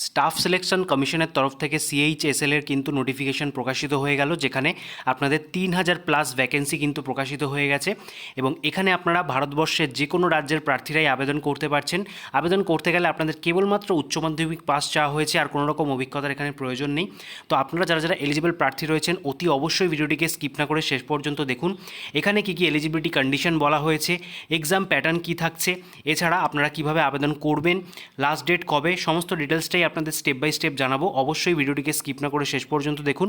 Staff selection কমিশনের তরফ থেকে সিএইচএসএল এর কিন্তু নোটিফিকেশন প্রকাশিত হয়ে গেল, যেখানে আপনাদের 3000+ ভ্যাকেন্সি কিন্তু প্রকাশিত হয়ে গেছে। এবং এখানে আপনারা ভারতবর্ষের যে কোনো রাজ্যের প্রার্থীরাই আবেদন করতে পারছেন। আবেদন করতে গেলে আপনাদের কেবলমাত্র উচ্চ মাধ্যমিক পাস চাওয়া হয়েছে, আর কোনো রকম অভিজ্ঞতার এখানে প্রয়োজন নেই। তো আপনারা যারা যারা এলিজিবল প্রার্থী রয়েছেন অতি অবশ্যই ভিডিওটিকে স্কিপ না করে শেষ পর্যন্ত দেখুন। এখানে কী কী এলিজিবিলিটি কন্ডিশন বলা হয়েছে, এক্সাম প্যাটার্ন কী থাকছে, এছাড়া আপনারা কিভাবে আবেদন করবেন, লাস্ট ডেট কবে, সমস্ত ডিটেলসটাই আপনাদের স্টেপ বাই স্টেপ জানাবো। অবশ্যই ভিডিওটিকে স্কিপ না করে শেষ পর্যন্ত দেখুন।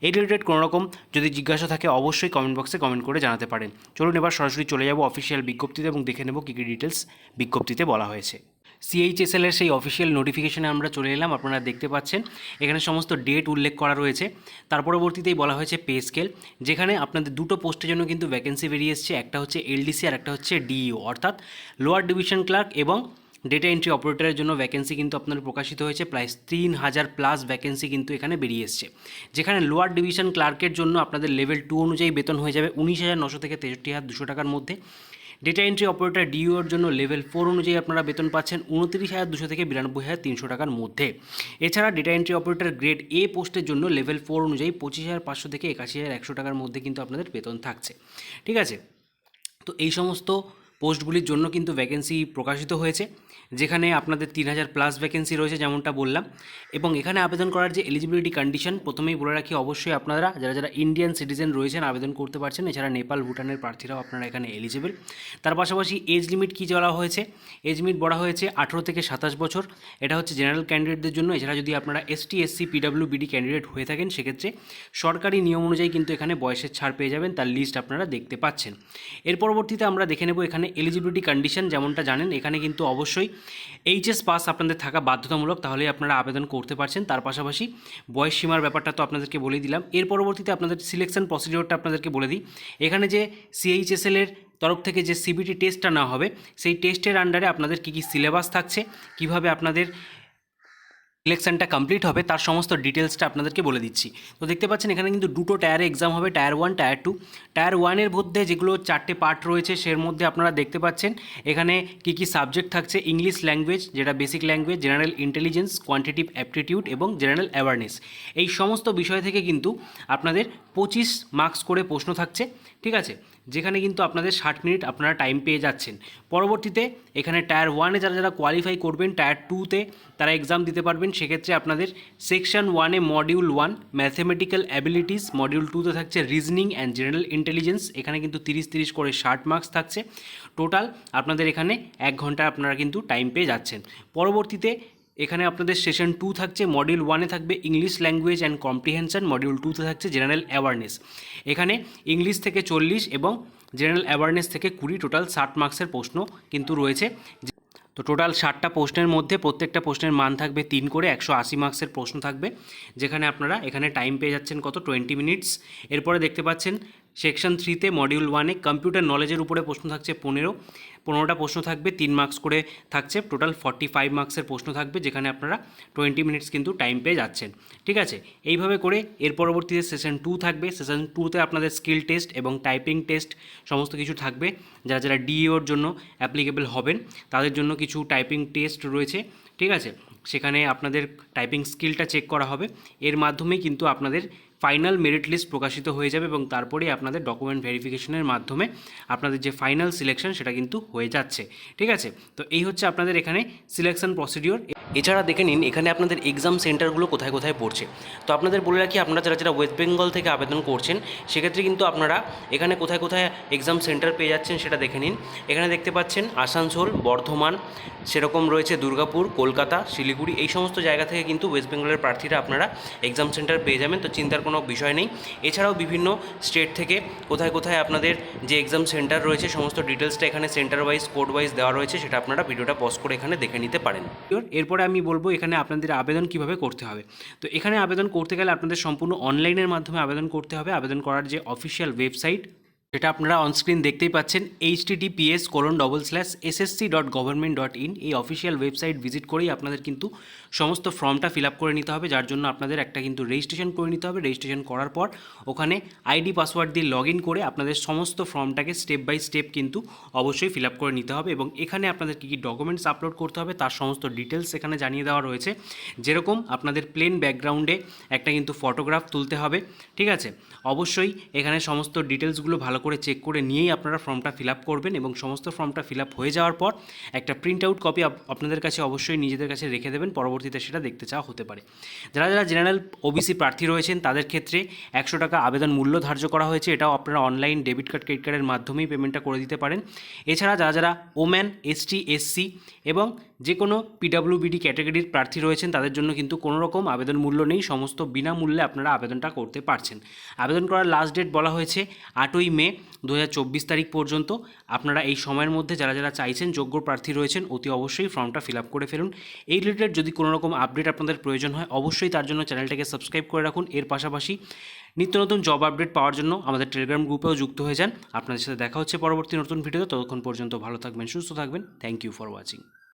এই রিলেটেড কোনো রকম যদি জিজ্ঞাসা থাকে অবশ্যই কমেন্ট বক্সে কমেন্ট করে জানাতে পারেন। চলুন এবার সরাসরি চলে যাব অফিসিয়াল বিজ্ঞপ্তিতে এবং দেখে নেব কী কী ডিটেলস বিজ্ঞপ্তিতে বলা হয়েছে। সিএইচএসএল এর সেই অফিসিয়াল নোটিফিকেশনে আমরা চলে এলাম। আপনারা দেখতে পাচ্ছেন এখানে সমস্ত ডেট উল্লেখ করা রয়েছে। তার পরবর্তীতেই বলা হয়েছে পে স্কেল, যেখানে আপনাদের দুটো পোস্টের জন্য কিন্তু ভ্যাকেন্সি বেরিয়ে এসছে। একটা হচ্ছে এলডিসি আর একটা হচ্ছে ডিইও, অর্থাৎ লোয়ার ডিভিশন ক্লার্ক এবং ডেটা এন্ট্রি অপারেটরের জন্য ভ্যাকেন্সি কিন্তু আপনার প্রকাশিত হয়েছে। প্রায় 3000+ ভ্যাকেন্সি কিন্তু এখানে বেরিয়ে এসছে। যেখানে লোয়ার ডিভিশন ক্লার্কের জন্য আপনাদের লেভেল 2 অনুযায়ী বেতন হয়ে যাবে 19,900 থেকে 63,200 টাকার মধ্যে। ডেটা এন্ট্রি অপারেটর ডিইওর জন্য লেভেল 4 অনুযায়ী আপনারা বেতন পাচ্ছেন 29,200 থেকে 92,300 টাকার মধ্যে। এছাড়া data entry operator grade A পোস্টের জন্য লেভেল 4 অনুযায়ী 25,500 থেকে 81,100 টাকার মধ্যে কিন্তু আপনাদের বেতন থাকছে। ঠিক আছে, তো এই সমস্ত পোস্টগুলির জন্য কিন্তু ভ্যাকেন্সি প্রকাশিত হয়েছে, যেখানে আপনাদের 3000+ ভ্যাকেন্সি রয়েছে যেমনটা বললাম। এবং এখানে আবেদন করার যে এলিজিবিলিটি কন্ডিশন প্রথমেই বলে রাখি, অবশ্যই আপনারা যারা যারা ইন্ডিয়ান সিটিজেন রয়েছেন আবেদন করতে পারছেন। এছাড়া নেপাল ভুটানের প্রার্থীরাও আপনারা এখানে এলিজিবল। তার পাশাপাশি এজ লিমিট কী বলা হয়েছে, এজ লিমিট বলা হয়েছে 18 থেকে 27 বছর। এটা হচ্ছে জেনারেল ক্যান্ডিডেটদের জন্য। এছাড়া যদি আপনারা এসটি এসসি পিডব্লিউবিডি ক্যান্ডিডেট হয়ে থাকেন সেক্ষেত্রে সরকারি নিয়ম অনুযায়ী কিন্তু এখানে বয়সের ছাড় পেয়ে যাবেন, তার লিস্ট আপনারা দেখতে পাচ্ছেন। এর পরবর্তীতে আমরা দেখে নেব এখানে এলিজিবিলিটি কন্ডিশন। যেমনটা জানেন এখানে কিন্তু অবশ্যই এইচএস পাস আপনাদের থাকা বাধ্যতামূলক, তাহলেই আপনারা আবেদন করতে পারছেন। তার পাশাপাশি বয়স সীমার ব্যাপারটা তো আপনাদেরকে বলেই দিলাম। এর পরবর্তীতে আপনাদের সিলেকশন প্রসিডিওরটা আপনাদেরকে বলে দিই। এখানে যে সিএইচএসএল এর তরফ থেকে যে সিবিটি টেস্টটা নেওয়া হবে, সেই টেস্টের আন্ডারে আপনাদের কী কী সিলেবাস থাকছে, কিভাবে আপনাদের সিলেকশনটা কমপ্লিট হবে, তার সমস্ত ডিটেলসটা আপনাদেরকে বলে দিচ্ছি। তো দেখতে পাচ্ছেন এখানে কিন্তু দুটো টায়ারে এক্সাম হবে, টায়ার 1 টায়ার 2। টায়ার 1-এর মধ্যে যেগুলো 4টে পার্ট রয়েছে সের মধ্যে আপনারা দেখতে পাচ্ছেন এখানে কী কী সাবজেক্ট থাকছে। ইংলিশ ল্যাঙ্গুয়েজ, যেটা basic language, general intelligence, quantitative aptitude এবং জেনারেল অ্যাওয়ারনেস। এই সমস্ত বিষয় থেকে কিন্তু আপনাদের 25 মার্কস করে প্রশ্ন থাকছে। ঠিক আছে, যেখানে কিন্তু আপনাদের 60 মিনিট আপনারা টাইম পেয়ে যাচ্ছেন। পরবর্তীতে এখানে টায়ার 1-এ যারা যারা কোয়ালিফাই করবেন টায়ার 2-তে তারা এক্সাম দিতে পারবেন। সেক্ষেত্রে আপনাদের সেকশন 1-এ মডিউল 1 ম্যাথমেটিক্যাল অ্যাবিলিটিস, মডিউল 2-তে থাকছে রিজনিং অ্যান্ড জেনারেল ইন্টেলিজেন্স। এখানে কিন্তু 30 করে 60 মার্কস থাকছে। টোটাল আপনাদের এখানে 1 ঘন্টা আপনারা কিন্তু টাইম পেয়ে যাচ্ছেন। পরবর্তীতে এখানে আপনাদের সেশন 2 থাকছে, মডিউল 1-এ থাকবে English language and comprehension, module 2-তে থাকছে জেনারেল অ্যাওয়ারনেস। এখানে ইংলিশ থেকে 40 এবং জেনারেল অ্যাওয়ারনেস থেকে 20, টোটাল 60 মার্কসের প্রশ্ন কিন্তু রয়েছে। তো টোটাল 60টা প্রশ্নের মধ্যে প্রত্যেকটা প্রশ্নের মান থাকবে 3 করে, 180 মার্কসের প্রশ্ন থাকবে, যেখানে আপনারা এখানে টাইম পেয়ে যাচ্ছেন কত, 20 মিনিটস। এরপরে দেখতে পাচ্ছেন সেকশন 3-তে মডিউল 1-এ কম্পিউটার নলেজের উপরে প্রশ্ন থাকছে 15টা প্রশ্ন থাকবে, 3 মার্কস করে থাকছে, টোটাল 45 মার্কসের প্রশ্ন থাকবে, যেখানে আপনারা 20 মিনিটস কিন্তু টাইম পেয়ে যাচ্ছেন। ঠিক আছে, এইভাবে করে এর পরবর্তীতে সেশন 2 থাকবে। সেশন 2-তে আপনাদের স্কিল টেস্ট এবং টাইপিং টেস্ট সমস্ত কিছু থাকবে। যারা যারা ডিইওর জন্য অ্যাপ্লিকেবল হবেন তাদের জন্য কিছু টাইপিং টেস্ট রয়েছে। ঠিক আছে, সেখানে আপনাদের টাইপিং স্কিলটা চেক করা হবে। এর মাধ্যমেই কিন্তু আপনাদের ফাইনাল মেরিট লিস্ট প্রকাশিত হয়ে যাবে এবং তারপরে আপনাদের ডকুমেন্ট ভেরিফিকেশনের মাধ্যমে আপনাদের যে ফাইনাল সিলেকশন সেটা কিন্তু হয়ে যাচ্ছে। ঠিক আছে, তো এই হচ্ছে আপনাদের এখানে সিলেকশন প্রসিডিওর। এছাড়া দেখে নিন এখানে আপনাদের এক্সাম সেন্টারগুলো কোথায় কোথায় পড়ছে। তো আপনাদের বলে রাখি, আপনারা যারা যারা ওয়েস্ট বেঙ্গল থেকে আবেদন করছেন সেক্ষেত্রে কিন্তু আপনারা এখানে কোথায় কোথায় এক্সাম সেন্টার পেয়ে যাচ্ছেন সেটা দেখে নিন। এখানে দেখতে পাচ্ছেন আসানসোল, বর্ধমান, সেরকম রয়েছে দুর্গাপুর, কলকাতা, শিলিগুড়ি, এই সমস্ত জায়গা থেকে কিন্তু ওয়েস্ট বেঙ্গলের প্রার্থীরা আপনারা এক্সাম সেন্টার পেয়ে যাবেন। তো চিন্তার কোনো বিষয় নেই। এছাড়াও বিভিন্ন স্টেট থেকে কোথায় কোথায় আপনাদের যে এক্সাম সেন্টার রয়েছে সমস্ত ডিটেলসটা এখানে সেন্টার ওয়াইজ কোড ওয়াইজ দেওয়া রয়েছে, সেটা আপনারা ভিডিওটা পজ করে এখানে দেখে নিতে পারেন। এরপরে আমি বলবো এখানে আপনাদের আবেদন কিভাবে করতে হবে। তো এখানে আবেদন করতে গেলে আপনাদের সম্পূর্ণ অনলাইনের মাধ্যমে আবেদন করতে হবে। আবেদন করার যে অফিসিয়াল ওয়েবসাইট যেটা আপনারা অনস্ক্রিন দেখতেই পাচ্ছেন, https://ssc.government.in এই অফিসিয়াল ওয়েবসাইট ভিজিট করেই আপনাদের কিন্তু সমস্ত ফর্মটা ফিল আপ করে নিতে হবে, যার জন্য আপনাদের একটা কিন্তু রেজিস্ট্রেশন করে নিতে হবে। রেজিস্ট্রেশন করার পর ওখানে আইডি পাসওয়ার্ড দিয়ে লগ ইন করে আপনাদের সমস্ত ফর্মটাকে স্টেপ বাই স্টেপ কিন্তু অবশ্যই ফিল আপ করে নিতে হবে, এবং এখানে আপনাদের কী কী ডকুমেন্টস আপলোড করতে হবে তার সমস্ত ডিটেলস এখানে জানিয়ে দেওয়া রয়েছে। যেরকম আপনাদের প্লেন ব্যাকগ্রাউন্ডে একটা কিন্তু ফটোগ্রাফ তুলতে হবে, ঠিক আছে। অবশ্যই এখানে সমস্ত ডিটেলসগুলো ভালো করে চেক করে নিয়েই আপনারা ফর্মটা ফিল আপ করবেন, এবং সমস্ত ফর্মটা ফিল আপ হয়ে যাওয়ার পর একটা প্রিন্ট আউট কপি আপনাদের কাছে অবশ্যই নিজেদের কাছে রেখে দেবেন, পরবর্তীতে সেটা দেখতে চাওয়া হতে পারে। যারা যারা জেনারেল ওবিসি প্রার্থী রয়েছেন তাদের ক্ষেত্রে 100 টাকা আবেদন মূল্য ধার্য করা হয়েছে, এটাও আপনারা অনলাইন ডেবিট কার্ড ক্রেডিট কার্ডের মাধ্যমেই পেমেন্টটা করে দিতে পারেন। এছাড়া যারা যারা ওম্যান, এসটি, এসসি এবং যে কোনো পিডাব্লিউবিডি ক্যাটাগরির প্রার্থী রয়েছেন তাদের জন্য কিন্তু কোনো রকম আবেদন মূল্য নেই, সমস্ত বিনামূল্যে আপনারা আবেদনটা করতে পারছেন। আবেদন করার লাস্ট ডেট বলা হয়েছে 8ই মে 2024 তারিখ পর্যন্ত। আপনারা এই সময়ের মধ্যে যারা যারা চাইছেন, যোগ্য প্রার্থী রয়েছেন, অতি অবশ্যই ফর্মটা ফিল আপ করে ফেলুন। এই রিলেটেড যদি কোনো রকম আপডেট আপনাদের প্রয়োজন হয় অবশ্যই তার জন্য চ্যানেলটাকে সাবস্ক্রাইব করে রাখুন। এর পাশাপাশি নিত্য নতুন জব আপডেট পাওয়ার জন্য আমাদের টেলিগ্রাম গ্রুপেও যুক্ত হয়ে যান। আপনাদের সাথে দেখা হচ্ছে পরবর্তী নতুন ভিডিওতে। ততক্ষণ পর্যন্ত ভালো থাকবেন, সুস্থ থাকবেন। Thank you for watching.